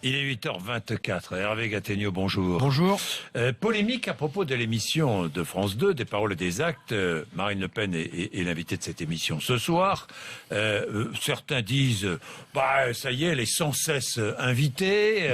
Il est 8h24. Hervé Gattegno, bonjour. Bonjour. Polémique à propos de l'émission de France 2, des paroles et des actes. Marine Le Pen est l'invitée de cette émission ce soir. Certains disent, ça y est, elle est sans cesse invitée.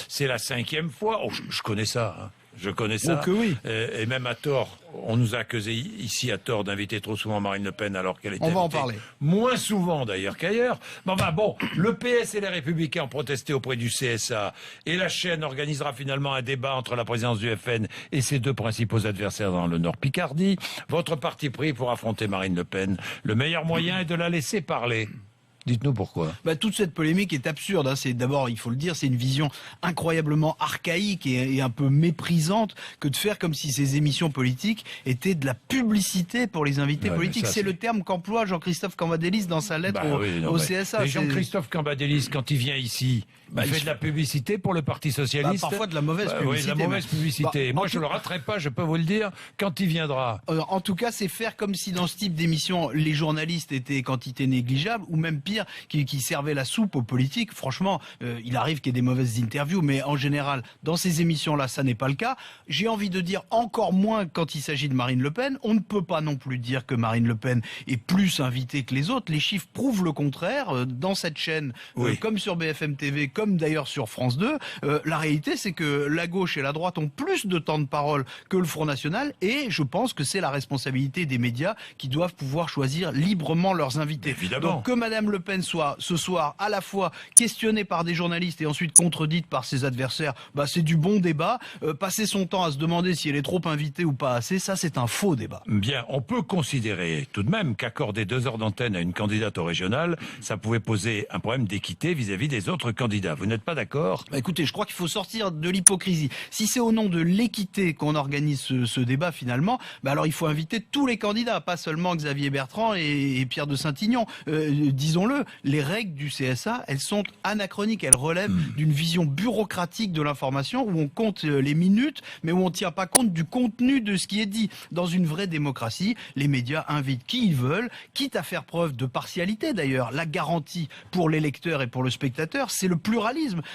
C'est la 5e fois. Oh, je connais ça. Hein. Je connais ça. Oh que oui. Et même à tort, on nous a accusé ici à tort d'inviter trop souvent Marine Le Pen alors qu'elle était invitée. On va en parler. Moins souvent d'ailleurs qu'ailleurs. Bon, le PS et les Républicains ont protesté auprès du CSA et la chaîne organisera finalement un débat entre la présidence du FN et ses deux principaux adversaires dans le Nord Picardie. Votre parti pris pour affronter Marine Le Pen. Le meilleur moyen est de la laisser parler. Dites-nous pourquoi. Toute cette polémique est absurde. Hein. C'est d'abord, il faut le dire, c'est une vision incroyablement archaïque et un peu méprisante que de faire comme si ces émissions politiques étaient de la publicité pour les invités politiques. C'est le terme qu'emploie Jean-Christophe Cambadélis dans sa lettre au CSA. Mais Jean-Christophe Cambadélis, quand il vient ici, il fait de la publicité pour le Parti Socialiste. Parfois de la mauvaise publicité. Oui, de la mauvaise publicité. Moi, je le raterai pas, je peux vous le dire, quand il viendra. En tout cas, c'est faire comme si dans ce type d'émission, les journalistes étaient quantité négligeable, ou même pire, qui servait la soupe aux politiques. Franchement, il arrive qu'il y ait des mauvaises interviews, mais en général, dans ces émissions-là, ça n'est pas le cas. J'ai envie de dire encore moins quand il s'agit de Marine Le Pen. On ne peut pas non plus dire que Marine Le Pen est plus invitée que les autres. Les chiffres prouvent le contraire. Dans cette chaîne, comme sur BFM TV, comme d'ailleurs sur France 2, la réalité, c'est que la gauche et la droite ont plus de temps de parole que le Front National, et je pense que c'est la responsabilité des médias qui doivent pouvoir choisir librement leurs invités. Évidemment. Donc que Madame Le Pen soit ce soir à la fois questionnée par des journalistes et ensuite contredite par ses adversaires, c'est du bon débat. Passer son temps à se demander si elle est trop invitée ou pas assez, ça c'est un faux débat. Bien, on peut considérer tout de même qu'accorder 2 heures d'antenne à une candidate au régional, ça pouvait poser un problème d'équité vis-à-vis des autres candidats. Vous n'êtes pas d'accord ? Écoutez, je crois qu'il faut sortir de l'hypocrisie. Si c'est au nom de l'équité qu'on organise ce débat finalement, alors il faut inviter tous les candidats, pas seulement Xavier Bertrand et Pierre de Saint-Ignon. Disons-le, les règles du CSA, elles sont anachroniques, elles relèvent d'une vision bureaucratique de l'information où on compte les minutes, mais où on ne tient pas compte du contenu de ce qui est dit. Dans une vraie démocratie, les médias invitent qui ils veulent, quitte à faire preuve de partialité d'ailleurs. La garantie pour les lecteurs et pour le spectateur, c'est le pluralisme.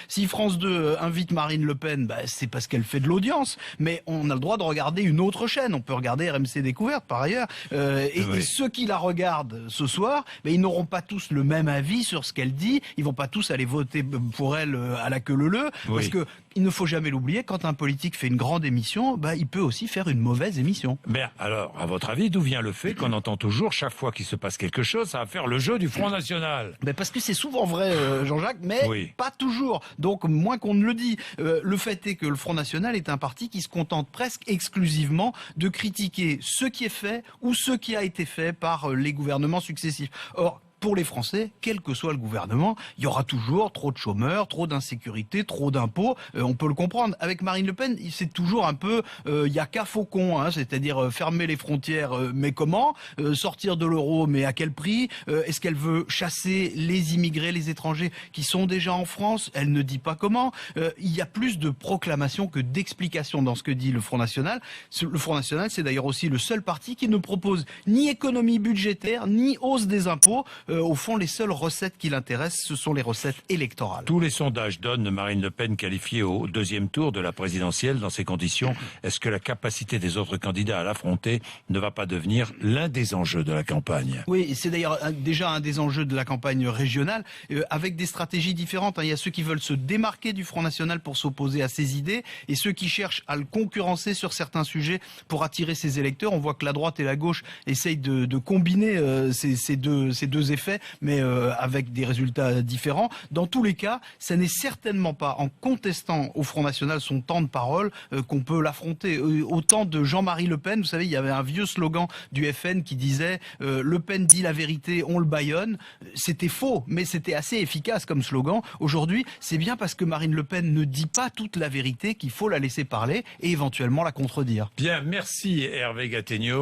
Si France 2 invite Marine Le Pen, c'est parce qu'elle fait de l'audience, mais on a le droit de regarder une autre chaîne. On peut regarder RMC Découverte par ailleurs. Et ceux qui la regardent ce soir, ils n'auront pas tous le même avis sur ce qu'elle dit. Ils vont pas tous aller voter pour elle à la queue leu-leu. Parce que il ne faut jamais l'oublier, quand un politique fait une grande émission, il peut aussi faire une mauvaise émission. Mais alors, à votre avis, d'où vient le fait qu'on entend toujours, chaque fois qu'il se passe quelque chose, ça va faire le jeu du Front National ? Parce que c'est souvent vrai, Jean-Jacques, mais pas toujours. Donc, moins qu'on ne le dit. Le fait est que le Front National est un parti qui se contente presque exclusivement de critiquer ce qui est fait ou ce qui a été fait par les gouvernements successifs. Or, pour les Français, quel que soit le gouvernement, il y aura toujours trop de chômeurs, trop d'insécurité, trop d'impôts. On peut le comprendre. Avec Marine Le Pen, c'est toujours un peu il y a qu'à faucon, c'est-à-dire fermer les frontières, mais comment ? Sortir de l'euro, mais à quel prix ? Est-ce qu'elle veut chasser les immigrés, les étrangers qui sont déjà en France ? Elle ne dit pas comment. Il y a plus de proclamations que d'explications dans ce que dit le Front National. Le Front National, c'est d'ailleurs aussi le seul parti qui ne propose ni économie budgétaire, ni hausse des impôts. Au fond, les seules recettes qui l'intéressent, ce sont les recettes électorales. Tous les sondages donnent Marine Le Pen qualifiée au 2e tour de la présidentielle. Dans ces conditions, est-ce que la capacité des autres candidats à l'affronter ne va pas devenir l'un des enjeux de la campagne ? Oui, c'est d'ailleurs déjà un des enjeux de la campagne régionale, avec des stratégies différentes. Il y a ceux qui veulent se démarquer du Front National pour s'opposer à ses idées, et ceux qui cherchent à le concurrencer sur certains sujets pour attirer ses électeurs. On voit que la droite et la gauche essayent de combiner ces deux effets, mais avec des résultats différents. Dans tous les cas, ça n'est certainement pas en contestant au Front National son temps de parole qu'on peut l'affronter. Au temps de Jean-Marie Le Pen, vous savez, il y avait un vieux slogan du FN qui disait Le Pen dit la vérité, on le bâillonne. C'était faux, mais c'était assez efficace comme slogan. Aujourd'hui, c'est bien parce que Marine Le Pen ne dit pas toute la vérité qu'il faut la laisser parler et éventuellement la contredire. Bien, merci Hervé Gattegno.